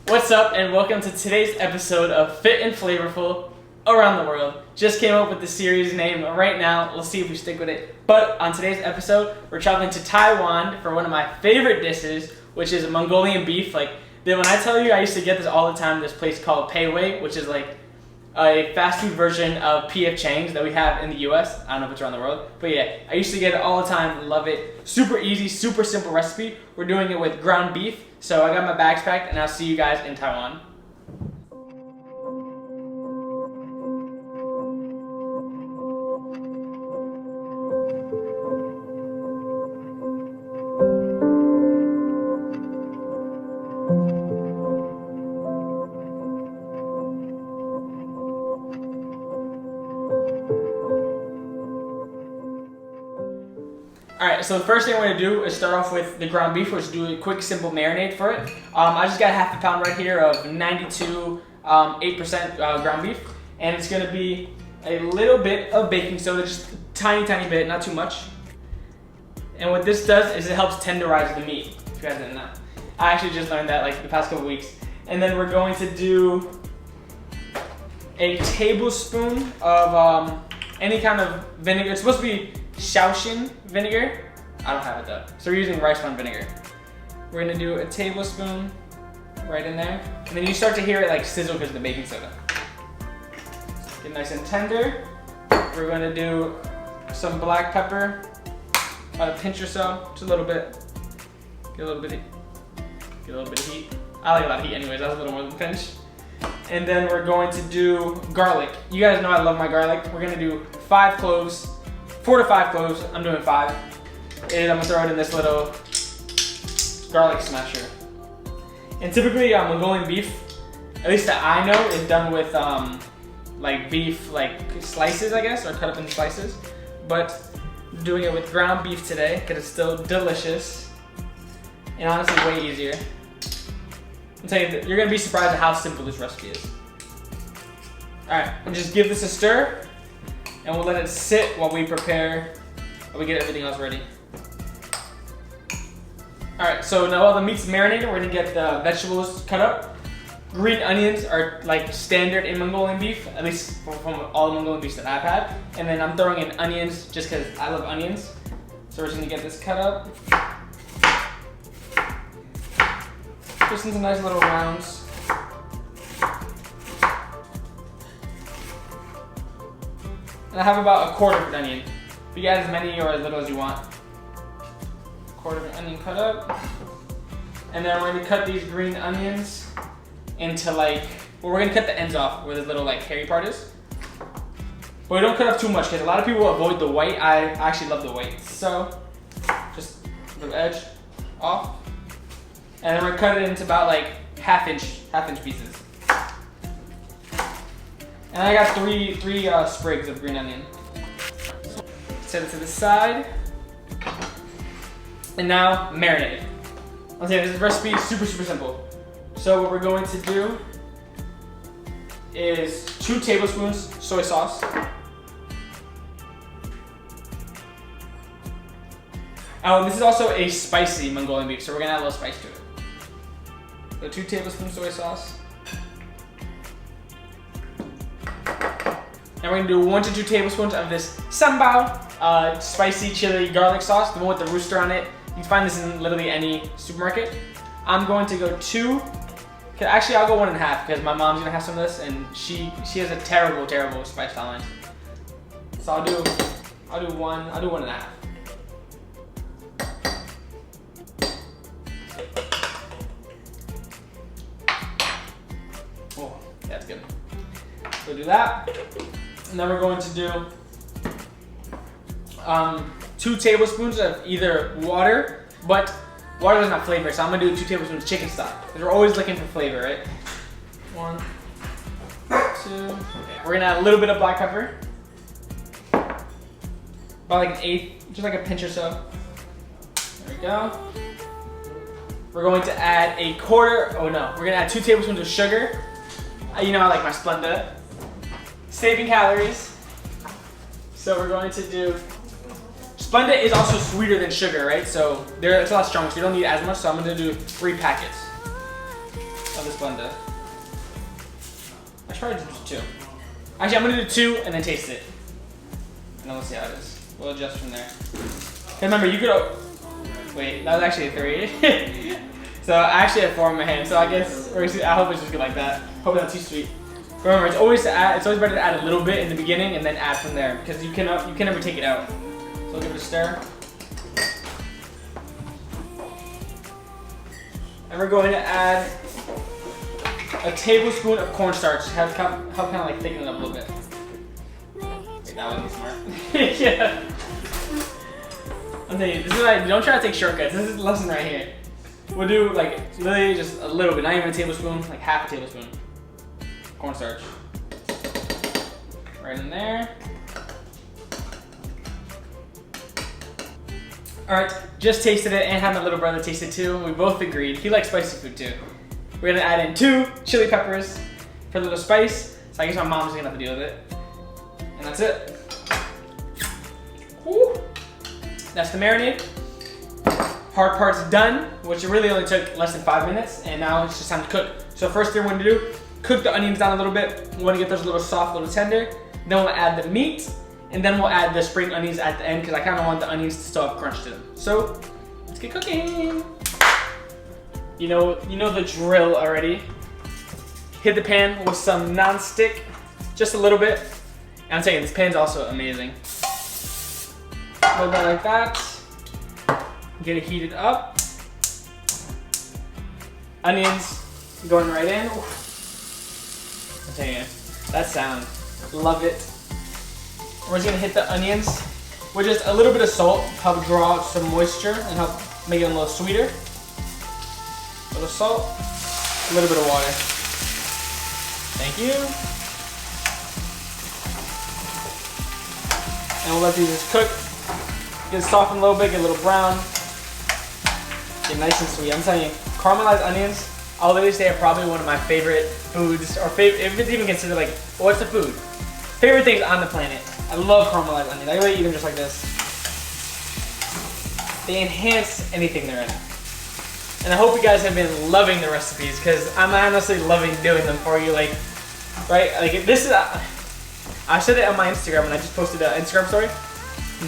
What's up, and welcome to today's episode of Fit and Flavorful Around the World. Just came up with the series name right now. We'll see if we stick with it. But on today's episode, we're traveling to Taiwan for one of my favorite dishes, which is Mongolian beef. When I tell you, I used to get this all the time. This place called Pei Wei, which is like a fast food version of P.F. Chang's that we have in the U.S. I don't know if it's around the world, but yeah, I used to get it all the time. Love it. Super easy, super simple recipe. We're doing it with ground beef. So I got my bags packed, and I'll see you guys in Taiwan. Alright, so the first thing we're going to do is start off with the ground beef, which is do a quick, simple marinade for it. I just got half a pound right here of 92 8% ground beef, and it's going to be a little bit of baking soda, just a tiny bit, not too much. And what this does is it helps tenderize the meat, if you guys didn't know. I actually just learned that like the past couple weeks. And then we're going to do a tablespoon of any kind of vinegar. It's supposed to be Shaoxing vinegar. I don't have it though. So we're using rice wine vinegar. We're gonna do a tablespoon right in there. And then you start to hear it like sizzle because of the baking soda. Get nice and tender. We're gonna do some black pepper, a pinch or so, just a little bit. Get a little bit of heat. I like a lot of heat anyways, that was a little more than a pinch. And then we're going to do garlic. You guys know I love my garlic. We're gonna do 5 cloves. 4 to 5 cloves, I'm doing 5. And I'm gonna throw it in this little garlic smasher. And typically Mongolian beef, at least that I know, is done with like beef slices, I guess, or cut up in slices. But I'm doing it with ground beef today because it's still delicious and honestly way easier. I'm telling you, you're gonna be surprised at how simple this recipe is. Alright, and just give this a stir. And we'll let it sit while we prepare, while we get everything else ready. Alright, so now while the meat's marinated, we're gonna get the vegetables cut up. Green onions are like standard in Mongolian beef, at least from all the Mongolian beefs that I've had. And then I'm throwing in onions just because I love onions. So we're just gonna get this cut up. Just in some nice little rounds. And I have about a quarter of an onion. You can add as many or as little as you want. Quarter of an onion cut up. And then we're gonna cut these green onions into well, we're gonna cut the ends off where the little hairy part is. But we don't cut up too much because a lot of people avoid the white. I actually love the white. So just the edge off. And then we're gonna cut it into about half inch pieces. And I got three sprigs of green onion. Set it to the side. And now marinate. I'll say this recipe is super simple. So what we're going to do is 2 tablespoons soy sauce. Oh, this is also a spicy Mongolian beef, so we're gonna add a little spice to it. So 2 tablespoons soy sauce. And we're gonna do 1 to 2 tablespoons of this sambal, spicy chili garlic sauce, the one with the rooster on it. You can find this in literally any supermarket. I'm going to go 2. Actually, I'll go 1.5 because my mom's gonna have some of this, and she has a terrible spice tolerance. So I'll do 1. I'll do 1.5. Oh, that's good. So do that. And then we're going to do 2 tablespoons of either water, but water doesn't have flavor, so I'm gonna do 2 tablespoons of chicken stock. Because we're always looking for flavor, right? 1, 2. Okay. We're gonna add a little bit of black pepper. About an eighth, just like a pinch or so. There we go. We're going to add we're gonna add 2 tablespoons of sugar. You know I like my Splenda. Saving calories. So we're going to do Splenda is also sweeter than sugar, right? So it's a lot stronger, so you don't need as much. So I'm gonna do 3 packets of this blender. I should probably do 2. Actually, I'm gonna do 2 and then taste it. And then we'll see how it is. We'll adjust from there. Remember, you could. Wait, that was actually a 3. So I actually have 4 in my hand. So I guess I hope it's just good like that. Hope it's not too sweet. Remember, it's always better to add a little bit in the beginning and then add from there because you can never take it out. So we'll give it a stir. And we're going to add a tablespoon of cornstarch. Help kind of like thicken it up a little bit. Wait, that would be smart. Yeah. I'm telling you, this is like, don't try to take shortcuts. This is the lesson right here. We'll do like literally just a little bit, not even a tablespoon, like half a tablespoon. Cornstarch. Right in there. Alright, just tasted it and had my little brother taste it too. We both agreed. He likes spicy food too. We're gonna add in 2 chili peppers for a little spice. So I guess my mom's gonna have to deal with it. And that's it. Woo. That's the marinade. Hard part's done, which really only took less than 5 minutes, and now it's just time to cook. So first thing we're gonna do, cook the onions down a little bit. We wanna get those a little soft, a little tender. Then we'll add the meat, and then we'll add the spring onions at the end because I kinda want the onions to still have crunch to them. So, let's get cooking. You know the drill already. Hit the pan with some non-stick, just a little bit. And I'm saying this pan's also amazing. A little bit like that. Get it heated up. Onions going right in. I'm telling you, that sound, love it. We're just gonna hit the onions with just a little bit of salt, help draw out some moisture and help make it a little sweeter. A little salt, a little bit of water. Thank you. And we'll let these just cook. Get softened a little bit, get a little brown. Get nice and sweet. I'm telling you, caramelized onions, I'll literally say are probably one of my favorite foods, or if it's even considered like, what's the food? Favorite things on the planet. I love caramelized onions. I really eat them just like this. They enhance anything they're in. And I hope you guys have been loving the recipes because I'm honestly loving doing them for you. Like, right? Like this is, I said it on my Instagram when I just posted an Instagram story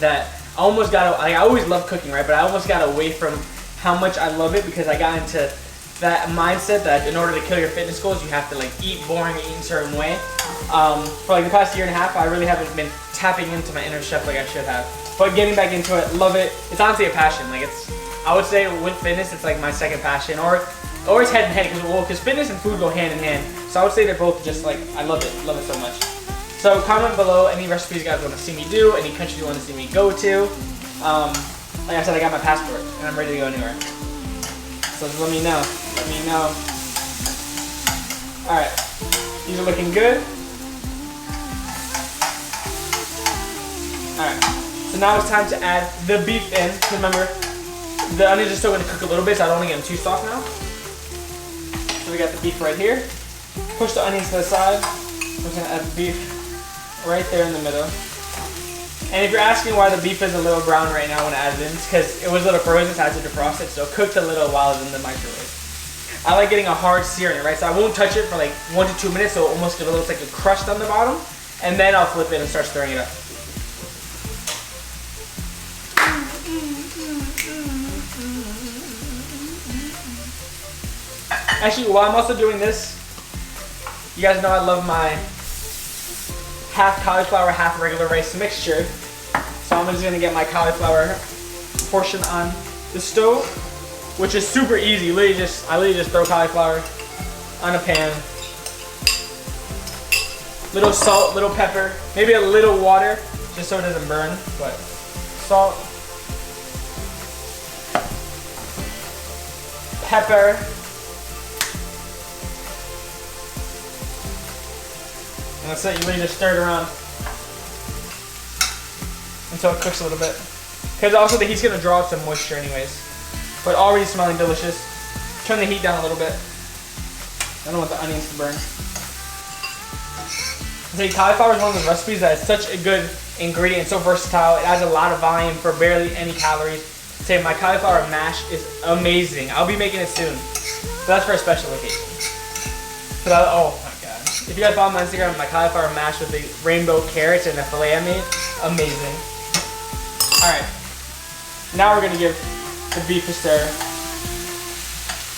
that I almost got, I always love cooking, right? But I almost got away from how much I love it because I got into that mindset that in order to kill your fitness goals, you have to like eat boring or eat in a certain way. For like the past year and a half, I really haven't been tapping into my inner chef like I should have. But getting back into it, love it. It's honestly a passion. Like I would say with fitness, it's like my second passion, or it's head in hand because fitness and food go hand in hand. So I would say they're both just like, I love it so much. So comment below any recipes you guys want to see me do, any countries you want to see me go to. Like I said, I got my passport and I'm ready to go anywhere. So just let me know. Let me know. Alright, these are looking good. Alright, so now it's time to add the beef in. Remember, the onions are still going to cook a little bit, so I don't want to get them too soft now. So we got the beef right here. Push the onions to the side. We're just going to add the beef right there in the middle. And if you're asking why the beef is a little brown right now when I added it in, it's because it was a little frozen, so I had to defrost it, so it cooked a little while it was in the microwave. I like getting a hard sear in it, right? So I won't touch it for like 1 to 2 minutes, so it almost looks like a crust on the bottom, and then I'll flip it and start stirring it up. Actually, while I'm also doing this, you guys know I love my half cauliflower, half regular rice mixture. So I'm just gonna get my cauliflower portion on the stove, which is super easy. I literally just throw cauliflower on a pan. Little salt, little pepper, maybe a little water, just so it doesn't burn, but salt, pepper, and that's it. You literally just stir it around until it cooks a little bit. Because also the heat's gonna draw out some moisture anyways. But already smelling delicious. Turn the heat down a little bit. I don't want the onions to burn. So cauliflower is one of those recipes that is such a good ingredient, so versatile. It adds a lot of volume for barely any calories. Say my cauliflower mash is amazing. I'll be making it soon. So that's for a special occasion. But oh my god. If you guys follow my Instagram, my cauliflower mash with the rainbow carrots and the filet I made, amazing. Alright. Now we're gonna give the beef a stir.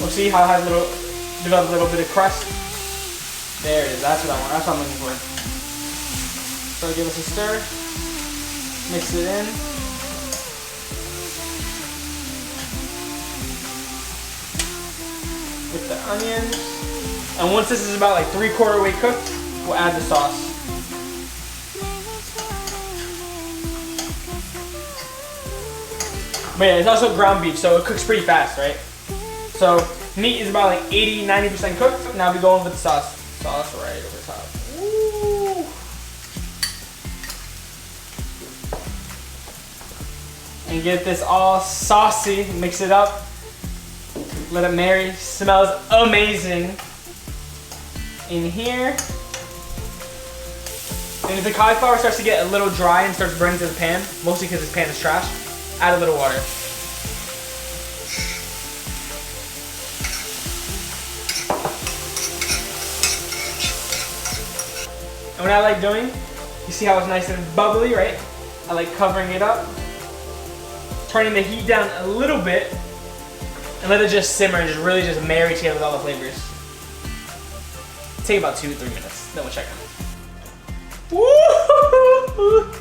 We'll see how it has develop a little bit of crust. There it is, that's what I want, that's what I'm looking for. So give us a stir, mix it in. With the onions. And once this is about like 3/4 way cooked, we'll add the sauce. But yeah, it's also ground beef, so it cooks pretty fast, right? So meat is about like 80–90% cooked. Now we go in with the sauce. Sauce right over top. Ooh. And get this all saucy. Mix it up. Let it marry. Smells amazing. In here. And if the cauliflower starts to get a little dry and starts burning to the pan, mostly because this pan is trash, add a little water. And what I like doing, you see how it's nice and bubbly, right? I like covering it up, turning the heat down a little bit, and let it just simmer and just really just marry together with all the flavors. Take about 2 to 3 minutes, then we'll check on it. Woo!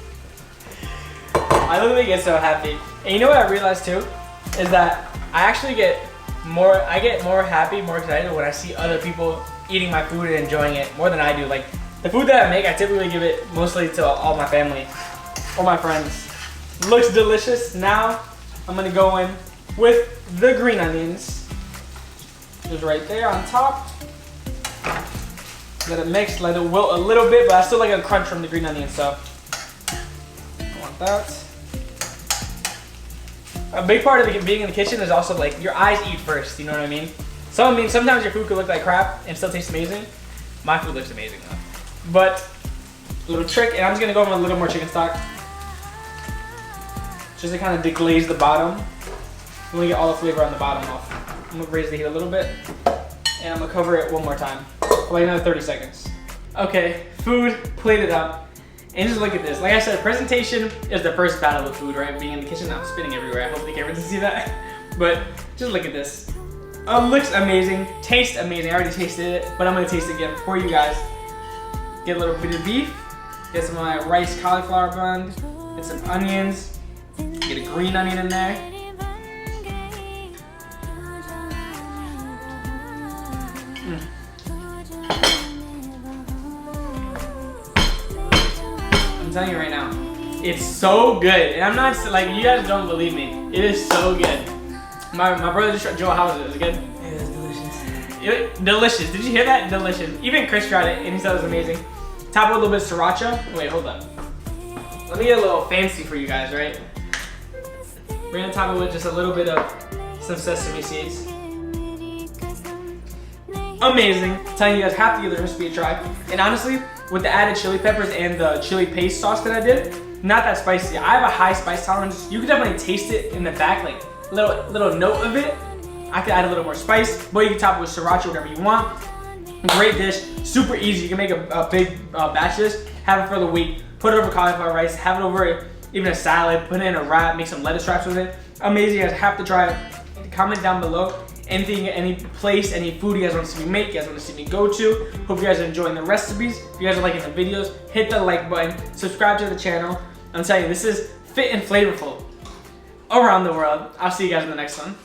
I literally get so happy. And you know what I realized too? Is that I actually get more happy, more excited when I see other people eating my food and enjoying it more than I do. Like the food that I make, I typically give it mostly to all my family or my friends. Looks delicious. Now I'm gonna go in with the green onions. Just right there on top. Let it mix, let it wilt a little bit, but I still like a crunch from the green onions, so I want that. A big part of being in the kitchen is also like your eyes eat first, you know what I mean? So I mean, sometimes your food could look like crap and still taste amazing. My food looks amazing though. But a little trick, and I'm just gonna go in with a little more chicken stock. Just to kind of deglaze the bottom. I'm gonna get all the flavor on the bottom off. I'm gonna raise the heat a little bit, and I'm gonna cover it one more time. For like another 30 seconds. Okay, food plated up. And just look at this. Like I said, presentation is the first battle with food, right? Being in the kitchen, I'm spinning everywhere. I hope the camera doesn't see that. But just look at this. Looks amazing, tastes amazing. I already tasted it, but I'm gonna taste it again for you guys. Get a little bit of beef, get some of my rice cauliflower bun, get some onions, get a green onion in there. I'm telling you right now, it's so good. And I'm not like, you guys don't believe me. It is so good. My brother just tried. Joe, how was it? Was it good? It was delicious. Delicious. Did you hear that? Delicious. Even Chris tried it and he said it was amazing. Top with a little bit of sriracha. Wait, hold on. Let me get a little fancy for you guys, right? We're gonna top it with just a little bit of some sesame seeds. Amazing. I'm telling you guys, have to give the recipe a try. And honestly, with the added chili peppers and the chili paste sauce that I did, not that spicy. I have a high spice tolerance. You can definitely taste it in the back, like little note of it. I could add a little more spice, but you can top it with sriracha, whatever you want. Great dish, super easy. You can make a big batch of this, have it for the week, put it over cauliflower rice, have it over even a salad, put it in a wrap, make some lettuce wraps with it. Amazing, you guys have to try it. Comment down below anything, any place, any food you guys want to see me make, you guys want to see me go to. Hope you guys are enjoying the recipes. If you guys are liking the videos, hit the like button, subscribe to the channel. I'm telling you, this is fit and flavorful around the world. I'll see you guys in the next one.